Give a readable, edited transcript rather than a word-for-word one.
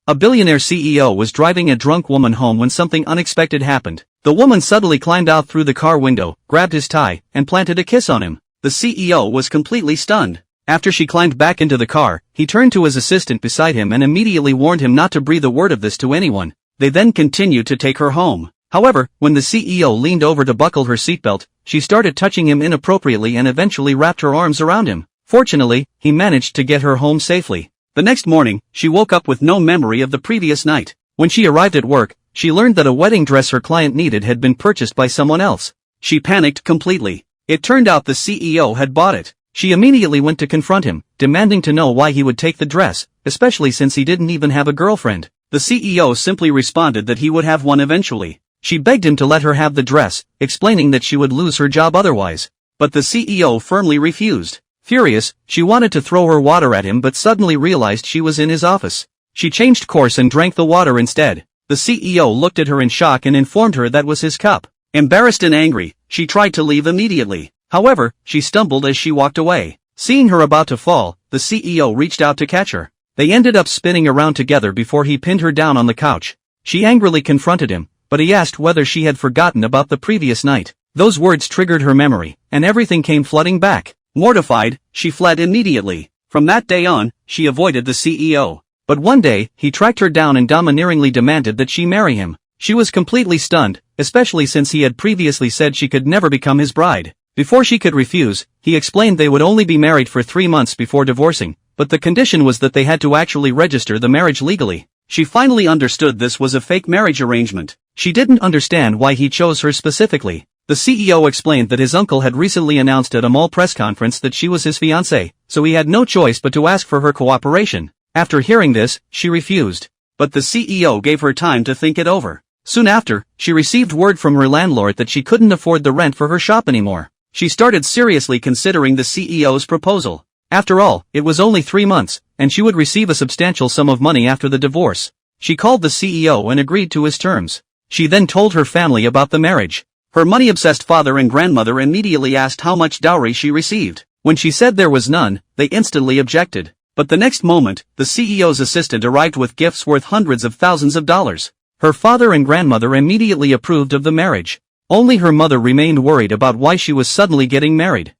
A billionaire CEO was driving a drunk woman home when something unexpected happened. The woman suddenly climbed out through the car window, grabbed his tie, and planted a kiss on him. The CEO was completely stunned. After she climbed back into the car, he turned to his assistant beside him and immediately warned him not to breathe a word of this to anyone. They then continued to take her home. However, when the CEO leaned over to buckle her seatbelt, she started touching him inappropriately and eventually wrapped her arms around him. Fortunately, he managed to get her home safely. The next morning, she woke up with no memory of the previous night. When she arrived at work, she learned that a wedding dress her client needed had been purchased by someone else. She panicked completely. It turned out the CEO had bought it. She immediately went to confront him, demanding to know why he would take the dress, especially since he didn't even have a girlfriend. The CEO simply responded that he would have one eventually. She begged him to let her have the dress, explaining that she would lose her job otherwise. But the CEO firmly refused. Furious, she wanted to throw her water at him but suddenly realized she was in his office. She changed course and drank the water instead. The CEO looked at her in shock and informed her that was his cup. Embarrassed and angry, she tried to leave immediately. However, she stumbled as she walked away. Seeing her about to fall, the CEO reached out to catch her. They ended up spinning around together before he pinned her down on the couch. She angrily confronted him, but he asked whether she had forgotten about the previous night. Those words triggered her memory, and everything came flooding back. Mortified, she fled immediately. From that day on, she avoided the CEO. But one day, he tracked her down and domineeringly demanded that she marry him. She was completely stunned, especially since he had previously said she could never become his bride. Before she could refuse, he explained they would only be married for 3 months before divorcing, but the condition was that they had to actually register the marriage legally. She finally understood this was a fake marriage arrangement. She didn't understand why he chose her specifically. The CEO explained that his uncle had recently announced at a mall press conference that she was his fiancée, so he had no choice but to ask for her cooperation. After hearing this, she refused. But the CEO gave her time to think it over. Soon after, she received word from her landlord that she couldn't afford the rent for her shop anymore. She started seriously considering the CEO's proposal. After all, it was only 3 months, and she would receive a substantial sum of money after the divorce. She called the CEO and agreed to his terms. She then told her family about the marriage. Her money-obsessed father and grandmother immediately asked how much dowry she received. When she said there was none, they instantly objected. But the next moment, the CEO's assistant arrived with gifts worth hundreds of thousands of dollars. Her father and grandmother immediately approved of the marriage. Only her mother remained worried about why she was suddenly getting married.